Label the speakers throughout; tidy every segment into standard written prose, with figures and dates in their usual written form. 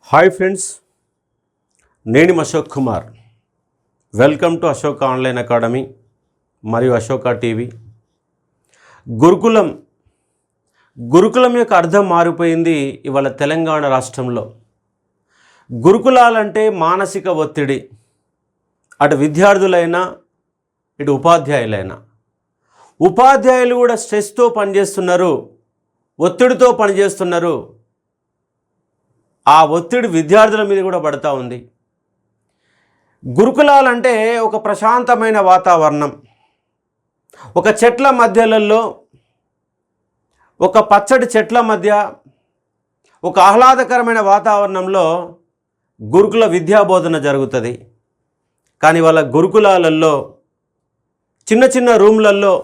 Speaker 1: Hi friends, నేను Ashok Kumar. Welcome to Ashoka online academy మరియు Ashoka TV. గురుకులం యొక్క అర్థం మారిపోయింది ఇవాళ తెలంగాణ రాష్ట్రంలో. గురుకులాలంటే మానసిక ఒత్తిడి, అటు విద్యార్థులైనా ఇటు ఉపాధ్యాయులైనా. ఉపాధ్యాయులు కూడా స్ట్రెస్తో పనిచేస్తున్నారు, ఒత్తిడితో పనిచేస్తున్నారు. ఆ ఒత్తిడి విద్యార్థుల మీద కూడా పడుతూ ఉంది. గురుకులాలంటే ఒక ప్రశాంతమైన వాతావరణం, ఒక చెట్ల మధ్యలలో, ఒక పచ్చడి చెట్ల మధ్య, ఒక ఆహ్లాదకరమైన వాతావరణంలో గురుకుల విద్యాబోధన జరుగుతుంది. కానీ వాళ్ళ గురుకులాలలో చిన్న చిన్న రూమ్లలో,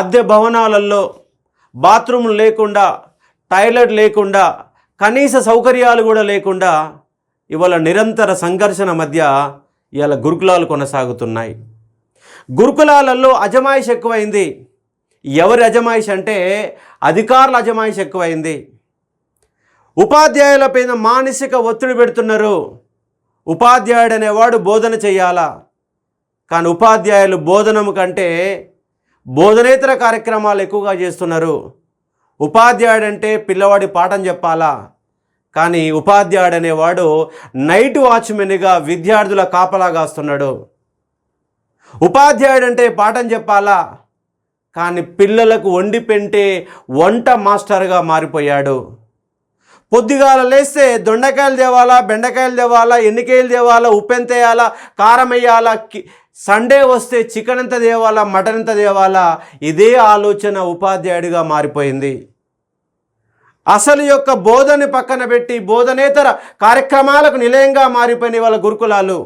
Speaker 1: అద్దె భవనాలలో బాత్రూమ్ లేకుండా, టాయిలెట్ లేకుండా, కనీస సౌకర్యాలు కూడా లేకుండా ఇవాళ నిరంతర సంఘర్షణ మధ్య ఇవాళ గురుకులాలు కొనసాగుతున్నాయి. గురుకులాలలో అజమాయిషి ఎక్కువైంది. ఎవరి అజమాయిషి అంటే అధికారుల అజమాయిషి ఎక్కువైంది. ఉపాధ్యాయులపైన మానసిక ఒత్తిడి పెడుతున్నారు. ఉపాధ్యాయుడు అనేవాడు బోధన చేయాలా, కానీ ఉపాధ్యాయులు బోధనము కంటే బోధనేతర కార్యక్రమాలు ఎక్కువగా చేస్తున్నారు. ఉపాధ్యాయుడు అంటే పిల్లవాడి పాఠం చెప్పాలా, కానీ ఉపాధ్యాయుడు అనేవాడు నైట్ వాచ్మెన్గా విద్యార్థుల కాపలా కాస్తున్నాడు. ఉపాధ్యాయుడు అంటే పాఠం చెప్పాలా, కానీ పిల్లలకు వండి పెంటే వంట మాస్టర్గా మారిపోయాడు. పొద్దుగాల లేస్తే దొండకాయలు తేవాలా, బెండకాయలు తేవాలా, ఎన్నికాయలు తేవాలా, ఉప్పు ఎంత వేయాలా, కారం వేయాలా, సండే వస్తే చికెన్ ఎంత తేవాలా, మటన్ ఎంత తేవాలా, ఇదే ఆలోచన ఉపాధ్యాయుడిగా మారిపోయింది. అసలు యొక్క బోధని పక్కన పెట్టి బోధనేతర కార్యక్రమాలకు నిలయంగా మారిపోయిన వాళ్ళ గురుకులాలు.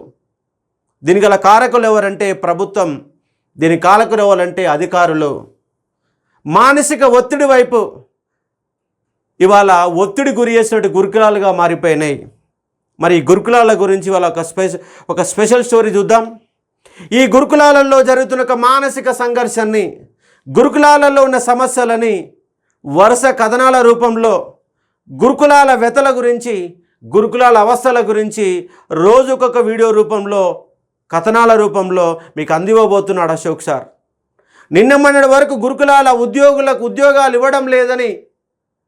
Speaker 1: దీని గల కారకులు ఎవరంటే ప్రభుత్వం, దీని కారకులు ఎవరంటే అధికారులు. మానసిక ఒత్తిడి వైపు ఇవాళ ఒత్తిడి గురి చేసినట్టు గురుకులాలుగా మారిపోయినాయి. మరి ఈ గురుకులాల గురించి వాళ్ళ ఒక స్పెషల్ స్టోరీ చూద్దాం. ఈ గురుకులాలలో జరుగుతున్న ఒక మానసిక సంఘర్షణని, గురుకులాలలో ఉన్న సమస్యలని వరుస కథనాల రూపంలో, గురుకులాల వ్యతల గురించి, గురుకులాల అవస్థల గురించి రోజుకొక వీడియో రూపంలో, కథనాల రూపంలో మీకు అందివ్వబోతున్నాడు అశోక్ సార్. నిన్న మొన్నటి వరకు గురుకులాల ఉద్యోగులకు ఉద్యోగాలు ఇవ్వడం లేదని,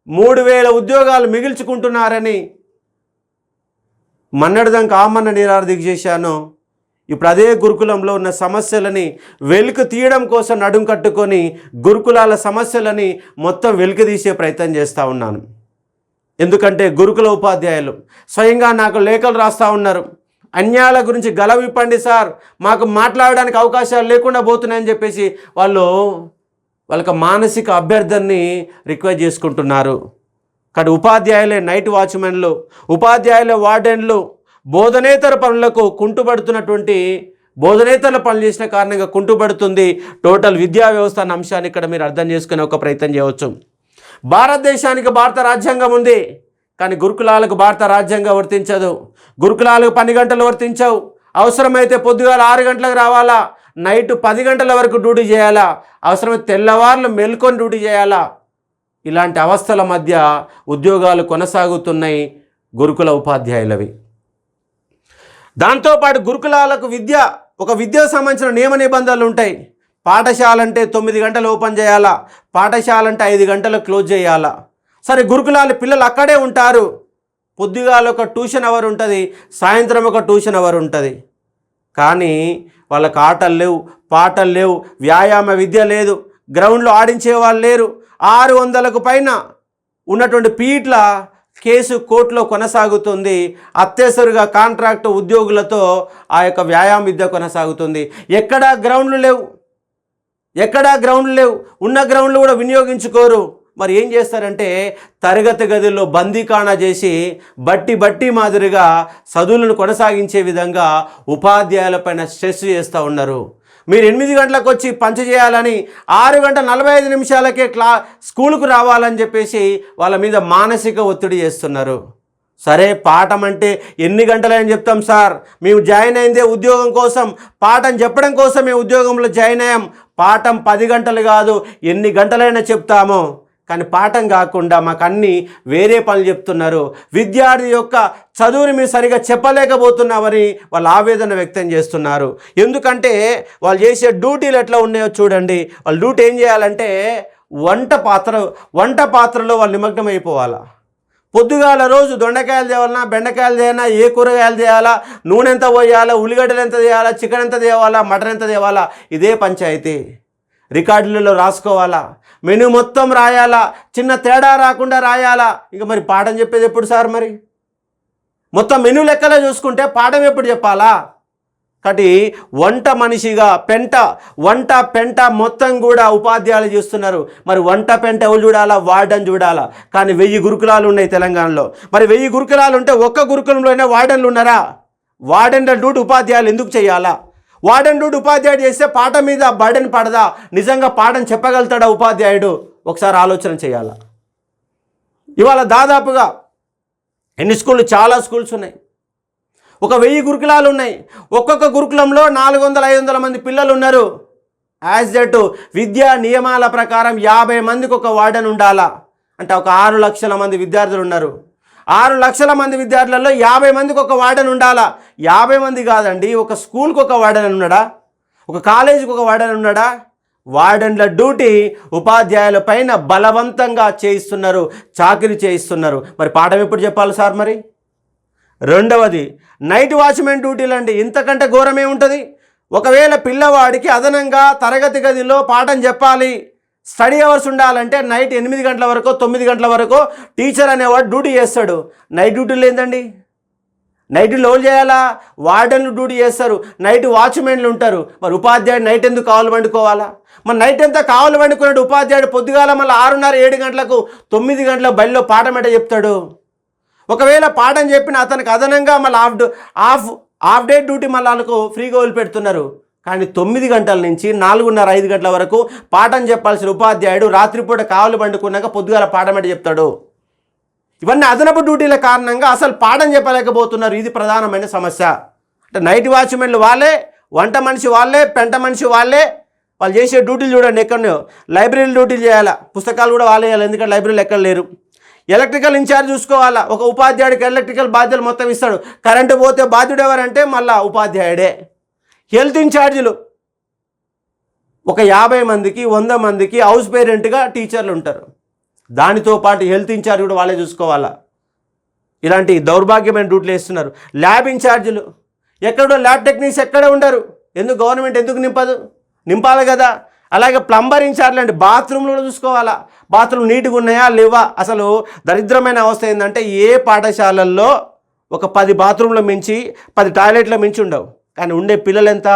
Speaker 1: 3000 ఉద్యోగాలు మిగిల్చుకుంటున్నారని మొన్నటిదాకా ఆమరణ నిరాహార చేశాను. ఇప్పుడు అదే గురుకులంలో ఉన్న సమస్యలని వెలికి తీయడం కోసం నడుం కట్టుకొని గురుకులాల సమస్యలని మొత్తం వెలికి తీసే ప్రయత్నం చేస్తూ ఉన్నాను. ఎందుకంటే గురుకుల ఉపాధ్యాయులు స్వయంగా నాకు లేఖలు రాస్తూ ఉన్నారు. అన్యాయాల గురించి గలవిప్పండి సార్, మాకు మాట్లాడడానికి అవకాశాలు లేకుండా పోతున్నాయని చెప్పేసి వాళ్ళకి మానసిక అభ్యర్థనని రిక్వెస్ట్ చేసుకుంటున్నారు. కానీ ఉపాధ్యాయులే నైట్ వాచ్మెన్లు, ఉపాధ్యాయులే వార్డెన్లు బోధనేతర పనులకు కుంటుపడుతున్నటువంటి, బోధనేతర పనులు చేసిన కారణంగా కుంటుపడుతుంది టోటల్ విద్యా వ్యవస్థ అన్న అంశాన్ని ఇక్కడ మీరు అర్థం చేసుకునే ఒక ప్రయత్నం చేయవచ్చు. భారతదేశానికి భారత రాజ్యాంగం ఉంది, కానీ గురుకులాలకు భారత రాజ్యాంగం వర్తించదు. గురుకులాలకు 10 గంటలు వర్తించవు. అవసరమైతే పొద్దుగాల 6 గంటలకు రావాలా, నైట్ 10 గంటల వరకు డ్యూటీ చేయాలా, అవసరమైతే తెల్లవార్లు మెల్కొని డ్యూటీ చేయాలా. ఇలాంటి అవస్థల మధ్య ఉద్యోగాలు కొనసాగుతున్నాయి గురుకుల ఉపాధ్యాయులవి. దాంతోపాటు గురుకులాలకు విద్యకు సంబంధించిన నియమ నిబంధనలు ఉంటాయి. పాఠశాల అంటే 9 గంటలు ఓపెన్ చేయాలా, పాఠశాల అంటే 5 గంటలు క్లోజ్ చేయాలా. సరే, గురుకులాల పిల్లలు అక్కడే ఉంటారు. పొద్దుగాల ఒక ట్యూషన్ అవర్ ఉంటుంది, సాయంత్రం ఒక ట్యూషన్ అవర్ ఉంటుంది. కానీ వాళ్ళకి ఆటలు లేవు, పాటలు లేవు, వ్యాయామ విద్య లేదు, గ్రౌండ్లో ఆడించే వాళ్ళు లేరు. 600కు పైన ఉన్నటువంటి పీట్ల కేసు కోర్టులో కొనసాగుతుంది. అత్యవసరంగా కాంట్రాక్ట్ ఉద్యోగులతో ఆ యొక్క వ్యాయామ విద్య కొనసాగుతుంది. ఎక్కడా గ్రౌండ్లు లేవు. ఉన్న గ్రౌండ్లు కూడా వినియోగించుకోరు. మరి ఏం చేస్తారంటే తరగతి గదిలో బందీఖానా చేసి బట్టి మాదిరిగా చదువులను కొనసాగించే విధంగా ఉపాధ్యాయులపైన స్ట్రెస్ చేస్తూ ఉన్నారు. మీరు 8 గంటలకు వచ్చి పంచ చేయాలని, 6 గంటల 45 నిమిషాలకే స్కూలుకు రావాలని చెప్పేసి వాళ్ళ మీద మానసిక ఒత్తిడి చేస్తున్నారు. సరే, పాఠం అంటే ఎన్ని గంటలని చెప్తాం సార్, మేము జాయిన్ అయిందే ఉద్యోగం కోసం, పాఠం చెప్పడం కోసం మేము ఉద్యోగంలో జాయిన్ అయ్యాం. పాఠం 10 గంటలు కాదు, ఎన్ని గంటలైనా చెప్తాము. కానీ పాఠం కాకుండా మాకు అన్నీ వేరే పనులు చెప్తున్నారు. విద్యార్థి యొక్క చదువుని మీరు సరిగా చెప్పలేకపోతున్నామని వాళ్ళు ఆవేదన వ్యక్తం చేస్తున్నారు. ఎందుకంటే వాళ్ళు చేసే డ్యూటీలు ఎట్లా ఉన్నాయో చూడండి. వాళ్ళు డ్యూటీ ఏం చేయాలంటే వంట పాత్రలో వాళ్ళు నిమగ్నం అయిపోవాలా. పొద్దుగాల రోజు దొండకాయలు తేవాలన్నా, బెండకాయలు తేయాలన్నా, ఏ కూరగాయలు తేయాలా, నూనె ఎంత పోయాలా, ఉల్లిగడ్డలు ఎంత తేయాలా, చికెన్ ఎంత తేవాలా, మటన్ ఎంత తేవాలా, ఇదే పంచాయతీ. రికార్డులలో రాసుకోవాలా, మెనూ మొత్తం రాయాలా, చిన్న తేడా రాకుండా రాయాలా. ఇక మరి పాఠం చెప్పేది ఎప్పుడు సార్? మరి మొత్తం మెనూ లెక్కలే చూసుకుంటే పాఠం ఎప్పుడు చెప్పాలా? కాబట్టి వంట మనిషిగా వంట పెంట మొత్తం కూడా ఉపాధ్యాయులు చూస్తున్నారు. మరి వంట పెంట ఎవరు చూడాలా? వార్డెన్ చూడాలా. కానీ 1000 గురుకులాలు ఉన్నాయి తెలంగాణలో. మరి 1000 గురుకులాలు ఉంటే ఒక్క గురుకులంలోనే వార్డెన్లు ఉన్నారా? వార్డెన్ల డ్యూటీ ఉపాధ్యాయులు ఎందుకు చేయాలా? వార్డెన్ డ్యూటీ ఉపాధ్యాయుడు చేస్తే పాఠం మీద బర్డెన్ పడదా? నిజంగా పాఠం చెప్పగలుగుతాడా ఉపాధ్యాయుడు? ఒకసారి ఆలోచన చేయాలా. ఇవాళ దాదాపుగా ఎన్ని స్కూళ్ళు? చాలా స్కూల్స్ ఉన్నాయి. ఒక 1000 గురుకులాలు ఉన్నాయి. ఒక్కొక్క గురుకులంలో 400-500 మంది పిల్లలు ఉన్నారు. యాజ్ దట్ విద్యా నియమాల ప్రకారం 50 మందికి ఒక వార్డెన్ ఉండాలా. అంటే ఒక 6 లక్షల మంది విద్యార్థులు ఉన్నారు. 6 లక్షల మంది విద్యార్థులలో 50 మందికి ఒక వార్డెన్ ఉండాలా. 50 మంది కాదండి, ఒక స్కూల్కి ఒక వార్డెన్ ఉన్నాడా? ఒక కాలేజీకి ఒక వార్డెన్ ఉన్నాడా? వార్డెన్ల డ్యూటీ ఉపాధ్యాయుల పైన బలవంతంగా చేయిస్తున్నారు, చాకరీ చేయిస్తున్నారు. మరి పాఠం ఎప్పుడు చెప్పాలి సార్? మరి రెండవది నైట్ వాచ్మెన్ డ్యూటీలు అండి. ఇంతకంటే ఘోరమే ఉంటుంది. ఒకవేళ పిల్లవాడికి అదనంగా తరగతి గదిలో పాఠం చెప్పాలి, స్టడీ అవర్స్ ఉండాలంటే నైట్ 8 గంటల వరకు 9 గంటల వరకు టీచర్ అనేవాడు డ్యూటీ చేస్తాడు. నైట్ డ్యూటీలు ఏందండి? నైట్ డ్యూటీలు ఎవరు చేయాలా? వార్డెన్లు డ్యూటీ చేస్తారు, నైట్ వాచ్మెన్లు ఉంటారు. మరి ఉపాధ్యాయుడు నైట్ ఎందుకు కావాలి వండుకోవాలా? మరి నైట్ ఎంత కావాలి వండుకున్నాడు ఉపాధ్యాయుడు? పొద్దుగాల మళ్ళీ 6:30-7 గంటలకు 9 గంటల బడిలో పాఠం ఎట్ట చెప్తాడు? ఒకవేళ పాఠం చెప్పిన అతనికి అదనంగా మళ్ళీ హాఫ్ డే డ్యూటీ మళ్ళీ వాళ్ళకు ఫ్రీగా వదిలిపెడుతున్నారు. కానీ 9 గంటల నుంచి 4:30-5 గంటల వరకు పాఠం చెప్పాల్సిన ఉపాధ్యాయుడు రాత్రిపూట కావలి పండుకున్నాక పొద్దుగాల పాఠం అంటే చెప్తాడు. ఇవన్నీ అదనపు డ్యూటీల కారణంగా అసలు పాఠం చెప్పలేకపోతున్నారు. ఇది ప్రధానమైన సమస్య. అంటే నైట్ వాచ్మెన్లు వాళ్ళే, వంట మనిషి వాళ్ళే, పెంట మనిషి వాళ్ళే. వాళ్ళు చేసే డ్యూటీలు చూడండి ఎక్కడో. లైబ్రరీ డ్యూటీలు చేయాలా, పుస్తకాలు కూడా వాళ్ళే చేయాలి, ఎందుకంటే లైబ్రరీలు ఎక్కడ లేరు. ఎలక్ట్రికల్ ఇన్ఛార్జ్ చూసుకోవాలా. ఒక ఉపాధ్యాయుడికి ఎలక్ట్రికల్ బాధ్యతలు మొత్తం ఇస్తాడు. కరెంటు పోతే బాధ్యుడు ఎవరంటే మళ్ళా ఉపాధ్యాయుడే. హెల్త్ ఇన్ఛార్జీలు ఒక 50 మందికి 100 మందికి హౌస్ పేరెంట్గా టీచర్లు ఉంటారు. దానితో పాటు హెల్త్ ఇన్ఛార్జ్ కూడా వాళ్ళే చూసుకోవాలా. ఇలాంటి దౌర్భాగ్యమైన డ్యూటీలు వేస్తున్నారు. ల్యాబ్ ఇన్ఛార్జీలు ఎక్కడో, ల్యాబ్ టెక్నీషియన్స్ ఎక్కడ ఉండరు. ఎందుకు గవర్నమెంట్ ఎందుకు నింపదు? నింపాలి కదా. అలాగే ప్లంబర్ ఇన్ఛార్జ్లు అండి, బాత్రూమ్లు కూడా చూసుకోవాలా. బాత్రూమ్ నీట్గా ఉన్నాయా లేవా? అసలు దరిద్రమైన అవస్థ ఏంటంటే ఏ పాఠశాలల్లో ఒక 10 బాత్రూంల మించి 10 టాయిలెట్ల మించి ఉండవు. కానీ ఉండే పిల్లలు ఎంత?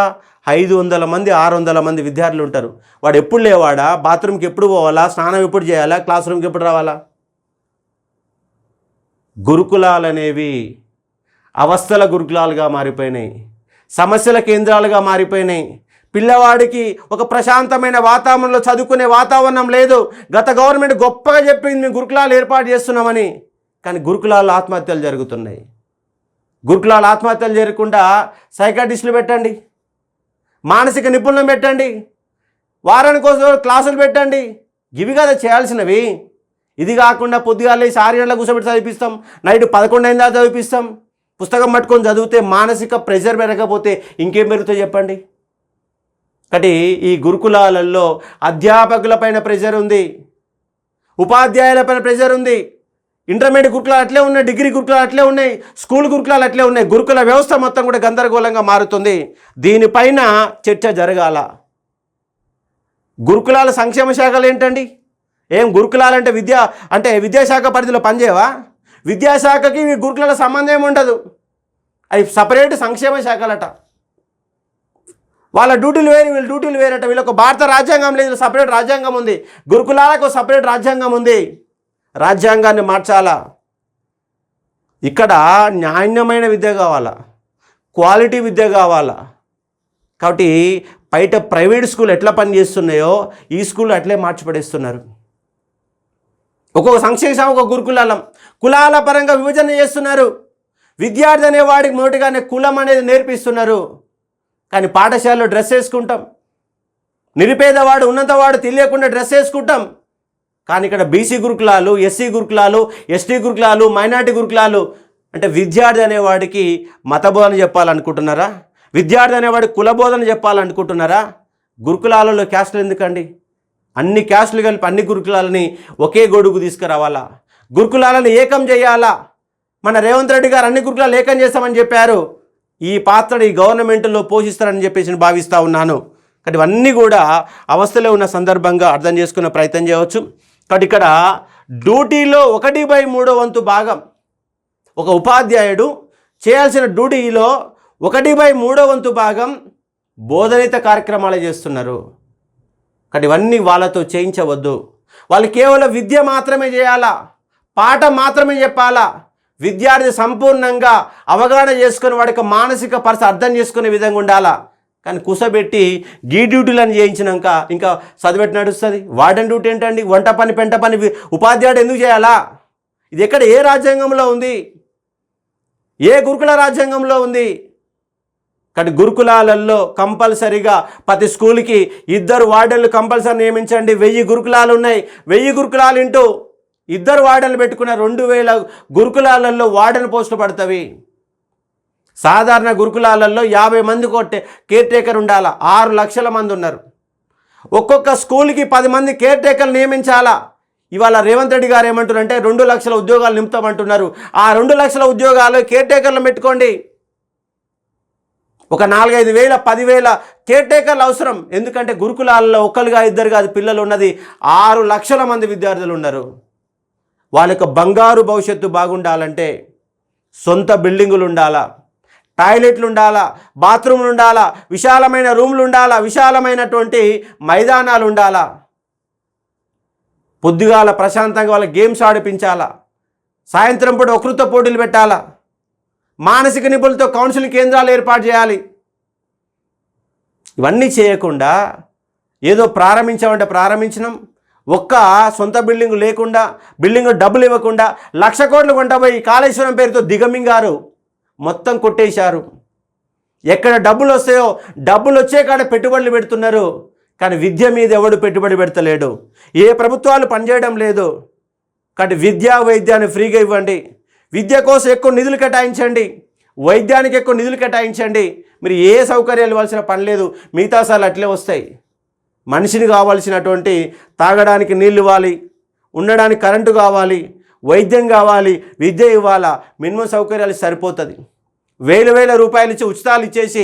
Speaker 1: 500 మంది 600 మంది విద్యార్థులు ఉంటారు. వాడు ఎప్పుడు లేవాడా? బాత్రూమ్కి ఎప్పుడు పోవాలా? స్నానం ఎప్పుడు చేయాలా? క్లాస్ రూమ్కి ఎప్పుడు రావాలా? గురుకులాలు అనేవి అవస్థల గురుకులాలుగా మారిపోయినాయి, సమస్యల కేంద్రాలుగా మారిపోయినాయి. పిల్లవాడికి ఒక ప్రశాంతమైన వాతావరణంలో చదువుకునే వాతావరణం లేదు. గత గవర్నమెంట్ గొప్పగా చెప్పింది మేము గురుకులాలు ఏర్పాటు చేస్తున్నామని. కానీ గురుకులాల్లో ఆత్మహత్యలు జరుగుతున్నాయి. గురుకులాలు ఆత్మహత్యలు జరగకుండా సైకాట్రిస్టులు పెట్టండి, మానసిక నిపుణులను పెట్టండి, వారానికి కోసం క్లాసులు పెట్టండి. ఇవి కదా చేయాల్సినవి. ఇది కాకుండా పొద్దుగాల 6 గంటలకు కూర్చోబెట్టి చదివిస్తాం, నైట్ 11 అయిందా చదివిస్తాం. పుస్తకం పట్టుకొని చదివితే మానసిక ప్రెషర్ పెరగకపోతే ఇంకేం పెరుగుతుందో చెప్పండి. కాబట్టి ఈ గురుకులాలలో అధ్యాపకులపైన ప్రెషర్ ఉంది, ఉపాధ్యాయులపైన ప్రెషర్ ఉంది. ఇంటర్మీడియట్ గురుకులాలు అట్లే ఉన్నాయి, డిగ్రీ గురుకులాలు అట్లే ఉన్నాయి, స్కూల్ గురుకులాలు అట్లే ఉన్నాయి. గురుకుల వ్యవస్థ మొత్తం కూడా గందరగోళంగా మారుతుంది. దీనిపైన చర్చ జరగాల. గురుకులాల సంక్షేమ శాఖలు ఏంటండి? ఏం గురుకులాలంటే విద్యాశాఖ పరిధిలో పనిచేయవా? విద్యాశాఖకి గురుకులాల సంబంధం ఉండదు. అవి సపరేట్ సంక్షేమ శాఖలట. వాళ్ళ డ్యూటీలు వేరు, వీళ్ళ డ్యూటీలు వేరట. వీళ్ళకు భారత రాజ్యాంగం లేదు, సపరేట్ రాజ్యాంగం ఉంది. గురుకులాలకు సపరేట్ రాజ్యాంగం ఉంది. రాజ్యాంగాన్ని మార్చాలా. ఇక్కడ నాణ్యమైన విద్య కావాలా, క్వాలిటీ విద్య కావాలా. కాబట్టి బయట ప్రైవేట్ స్కూల్ ఎట్లా పనిచేస్తున్నాయో ఈ స్కూల్ అట్లే మార్చిపడేస్తున్నారు. ఒక్కొక్క సంక్షేమ ఒక గురుకులాలం కులాల పరంగా విభజన చేస్తున్నారు. విద్యార్థి అనేవాడికి మొదటిగానే కులం అనేది నేర్పిస్తున్నారు. కానీ పాఠశాలలో డ్రెస్ వేసుకుంటాం, నిరుపేదవాడు ఉన్నంతవాడు తెలియకుండా డ్రెస్ వేసుకుంటాం. కానీ ఇక్కడ బీసీ గురుకులాలు, ఎస్సీ గురుకులాలు, ఎస్టీ గురుకులాలు, మైనార్టీ గురుకులాలు అంటే విద్యార్థి అనేవాడికి మతబోధన చెప్పాలనుకుంటున్నారా? విద్యార్థి అనేవాడికి కులబోధన చెప్పాలనుకుంటున్నారా? గురుకులాలలో క్యాస్టులు ఎందుకండి? అన్ని క్యాస్టులు కలిపి అన్ని గురుకులాలని ఒకే గొడుగు తీసుకురావాలా? గురుకులాలను ఏకం చేయాలా? మన రేవంత్ రెడ్డి గారు అన్ని గురుకులాలు ఏకం చేస్తామని చెప్పారు. ఈ పాత్రని ఈ గవర్నమెంట్లో పోషిస్తారని చెప్పేసి భావిస్తూ ఉన్నాను. కాబట్టి ఇవన్నీ కూడా అవస్థలో ఉన్న సందర్భంగా అర్థం చేసుకునే ప్రయత్నం చేయవచ్చు. కాబట్టి ఇక్కడ డ్యూటీలో 1/3 వంతు భాగం ఒక ఉపాధ్యాయుడు చేయాల్సిన డ్యూటీలో 1/3 వంతు భాగం బోధనేత కార్యక్రమాలు చేస్తున్నారు. కాబట్టి ఇవన్నీ వాళ్ళతో చేయించవద్దు. వాళ్ళు కేవలం విద్య మాత్రమే చేయాలా, పాఠం మాత్రమే చెప్పాలా. విద్యార్థి సంపూర్ణంగా అవగాహన చేసుకుని వాడికి మానసిక పరిస్థితి అర్థం చేసుకునే విధంగా ఉండాలా. కానీ కూసబెట్టి గీ డ్యూటీలను చేయించినాక ఇంకా చదివెట్టి నడుస్తుంది. వార్డెన్ డ్యూటీ ఏంటండి? వంట పని, పెంట పని ఉపాధ్యాయుడు ఎందుకు చేయాలా? ఇది ఎక్కడ, ఏ రాజ్యాంగంలో ఉంది? ఏ గురుకుల రాజ్యాంగంలో ఉంది? కానీ గురుకులాలలో కంపల్సరీగా ప్రతి స్కూల్కి 2 వార్డెన్లు కంపల్సరీ నియమించండి. 1000 గురుకులాలు ఉన్నాయి. 1000 గురుకులాలు ఇంటూ 2 వార్డెన్లు పెట్టుకున్న 2000 గురుకులాలలో వార్డెన్ పోస్టులు పడతవి. సాధారణ గురుకులాలలో 50 మంది కేర్ టేకర్ ఉండాలా. 6 లక్షల మంది ఉన్నారు. ఒక్కొక్క స్కూల్కి 10 మంది కేర్ టేకర్లు నియమించాలా. ఇవాళ రేవంత్ రెడ్డి గారు ఏమంటున్నారంటే 2 లక్షల ఉద్యోగాలు నింపుతామంటున్నారు. ఆ 2 లక్షల ఉద్యోగాలు కేర్ టేకర్లు పెట్టుకోండి. ఒక 4-5 వేల 10,000 కేర్ టేకర్లు అవసరం. ఎందుకంటే గురుకులాలలో ఒకరుగా 2 కాదు పిల్లలు ఉన్నది 6 లక్షల మంది విద్యార్థులు ఉన్నారు. వాళ్ళ యొక్క బంగారు భవిష్యత్తు బాగుండాలంటే సొంత బిల్డింగులు ఉండాలా, టాయిలెట్లు ఉండాలా, బాత్రూమ్లు ఉండాలా, విశాలమైన రూమ్లు ఉండాలా, విశాలమైనటువంటి మైదానాలు ఉండాలా. పొద్దుగాల ప్రశాంతంగా వాళ్ళ గేమ్స్ ఆడిపించాలా. సాయంత్రం పూట వక్తృత్వ పోటీలు పెట్టాలా. మానసిక నిపుణులతో కౌన్సిలింగ్ కేంద్రాలు ఏర్పాటు చేయాలి. ఇవన్నీ చేయకుండా ఏదో ప్రారంభించామంటే ప్రారంభించినాం. ఒక్క సొంత బిల్డింగ్ లేకుండా, బిల్డింగ్ డబ్బులు ఇవ్వకుండా 1,00,000 కోట్లు కొంటపోయి కాళేశ్వరం పేరుతో దిగమింగారు. మొత్తం కొట్టేశారు. ఎక్కడ డబ్బులు వస్తాయో డబ్బులు వచ్చే కాడ పెట్టుబడులు పెడుతున్నారు. కానీ విద్య మీద ఎవడు పెట్టుబడి పెడతలేడు. ఏ ప్రభుత్వాలు పనిచేయడం లేదు. కాబట్టి విద్యా వైద్యాన్ని ఫ్రీగా ఇవ్వండి. విద్య కోసం ఎక్కువ నిధులు కేటాయించండి. వైద్యానికి ఎక్కువ నిధులు కేటాయించండి. మీరు ఏ సౌకర్యాలు ఇవ్వాల్సిన పని లేదు. మిగతా సార్లు అట్లే వస్తాయి. మనిషిని కావాల్సినటువంటి తాగడానికి నీళ్ళు ఇవ్వాలి, ఉండడానికి కరెంటు కావాలి, వైద్యం కావాలి, విద్య ఇవ్వాలా. మినిమం సౌకర్యాలు సరిపోతుంది. వేల రూపాయలు ఇచ్చి ఉచితాలు ఇచ్చేసి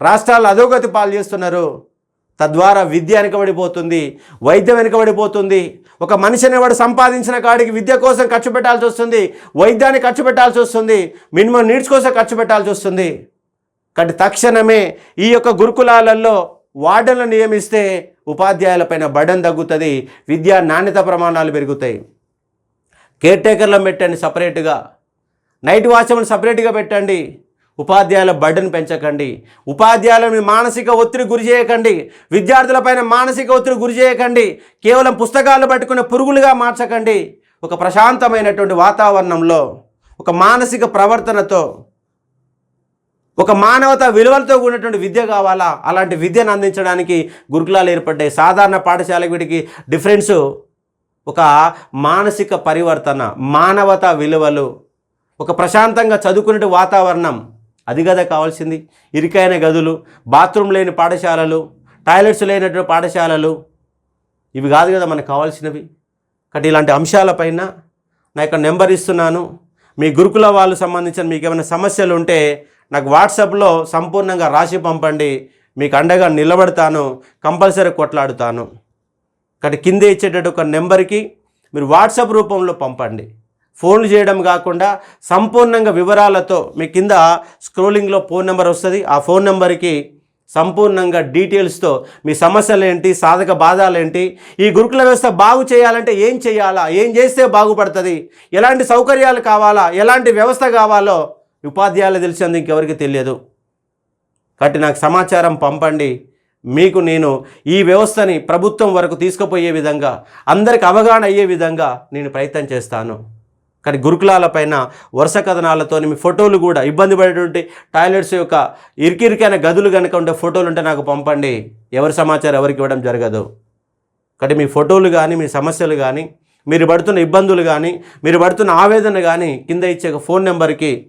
Speaker 1: రాష్ట్రాలు అధోగతి పాలు చేస్తున్నారు. తద్వారా విద్య వెనుకబడిపోతుంది, వైద్యం వెనుకబడిపోతుంది. ఒక మనిషి అనేవాడు సంపాదించిన కాడికి విద్య కోసం ఖర్చు పెట్టాల్సి వస్తుంది, వైద్యానికి ఖర్చు పెట్టాల్సి వస్తుంది, మినిమం నీడ్స్ కోసం ఖర్చు పెట్టాల్సి వస్తుంది. కాబట్టి తక్షణమే ఈ యొక్క గురుకులాలలో వార్డెన్లు నియమిస్తే ఉపాధ్యాయులపైన బర్డెన్ తగ్గుతుంది, విద్యా నాణ్యత ప్రమాణాలు పెరుగుతాయి. కేర్ టేకర్లను పెట్టండి సపరేట్గా, నైట్ వాచ్మెన్ సపరేట్గా పెట్టండి. ఉపాధ్యాయుల బర్డెన్ పెంచకండి. ఉపాధ్యాయులను మానసిక ఒత్తిడి గురి చేయకండి. విద్యార్థులపైన మానసిక ఒత్తిడి గురి చేయకండి. కేవలం పుస్తకాలు పట్టుకునే పురుగులుగా మార్చకండి. ఒక ప్రశాంతమైనటువంటి వాతావరణంలో, ఒక మానసిక ప్రవర్తనతో, ఒక మానవతా విలువలతో కూడినటువంటి విద్య కావాలా. అలాంటి విద్యను అందించడానికి గురుకులాలు ఏర్పడ్డాయి. సాధారణ పాఠశాలకు వీటికి డిఫరెన్సు ఒక మానసిక పరివర్తన, మానవతా విలువలు, ఒక ప్రశాంతంగా చదువుకునే వాతావరణం, అది కదా కావాల్సింది. ఇరుకైన గదులు, బాత్రూమ్ లేని పాఠశాలలు, టాయిలెట్స్ లేనటువంటి పాఠశాలలు, ఇవి కాదు కదా మనకు కావాల్సినవి. కాబట్టి ఇలాంటి అంశాలపైన నా యొక్క నెంబర్ ఇస్తున్నాను. మీ గురుకుల వాళ్ళు సంబంధించిన మీకు ఏమైనా సమస్యలు ఉంటే నాకు వాట్సాప్లో సంపూర్ణంగా రాసి పంపండి. మీకు అండగా నిలబడతాను, కంపల్సరీ కొట్లాడుతాను. కాబట్టి కింద ఇచ్చేటట్టు ఒక నెంబర్కి మీరు వాట్సాప్ రూపంలో పంపండి. ఫోన్లు చేయడం కాకుండా సంపూర్ణంగా వివరాలతో మీ కింద స్క్రోలింగ్లో ఫోన్ నెంబర్ వస్తుంది. ఆ ఫోన్ నెంబర్కి సంపూర్ణంగా డీటెయిల్స్తో మీ సమస్యలు ఏంటి, సాధక బాధలు ఏంటి, ఈ గురుకుల వ్యవస్థ బాగు చేయాలంటే ఏం చేయాలా, ఏం చేస్తే బాగుపడుతుంది, ఎలాంటి సౌకర్యాలు కావాలా, ఎలాంటి వ్యవస్థ కావాలో ఉపాధ్యాయులు తెలిసేందుకు ఇంకెవరికి తెలియదు. కాబట్టి నాకు సమాచారం పంపండి. మీకు నేను ఈ వ్యవస్థని ప్రభుత్వం వరకు తీసుకుపోయే విధంగా, అందరికి అవగాహన అయ్యే విధంగా నేను ప్రయత్నం చేస్తాను. కానీ గురుకులాలపైన వరుస కథనాలతో మీ ఫోటోలు కూడా, ఇబ్బంది పడేటువంటి టాయిలెట్స్ యొక్క ఇరికిరికైన గదులు కనుక ఉండే ఫోటోలు ఉంటే నాకు పంపండి. ఎవరి సమాచారం ఎవరికి ఇవ్వడం జరగదు. కాబట్టి మీ ఫోటోలు కానీ, మీ సమస్యలు కానీ మీరు పడుతున్న ఇబ్బందులు కానీ, మీరు పడుతున్న ఆవేదన కానీ కింద ఇచ్చే ఫోన్ నెంబర్కి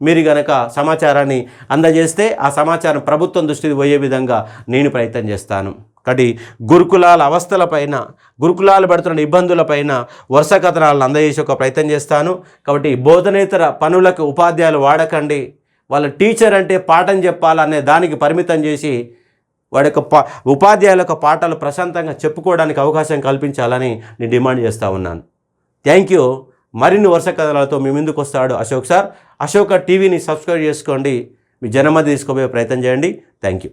Speaker 1: మీరు గనక సమాచారాన్ని అందజేస్తే ఆ సమాచారం ప్రభుత్వం దృష్టికి పోయే విధంగా నేను ప్రయత్నం చేస్తాను. కాబట్టి గురుకులాల అవస్థలపైన, గురుకులాలు పడుతున్న ఇబ్బందులపైన వరుస కథనాలను అందజేసే ఒక ప్రయత్నం చేస్తాను. కాబట్టి బోధనేతర పనులకు ఉపాధ్యాయులు వాడకండి. వాళ్ళ టీచర్ అంటే పాఠం చెప్పాలనే దానికి పరిమితం చేసి వాడి యొక్క ఉపాధ్యాయుల యొక్క పాఠాలు ప్రశాంతంగా చెప్పుకోవడానికి అవకాశం కల్పించాలని నేను డిమాండ్ చేస్తూ ఉన్నాను. Thank you. మరిన్ని వరుస కథలతో మీ ముందుకు వస్తాడు అశోక్ సార్. అశోక టీవీని సబ్స్క్రైబ్ చేసుకోండి. మీ జనమది తీసుకోబోయే ప్రయత్నం చేయండి. Thank you.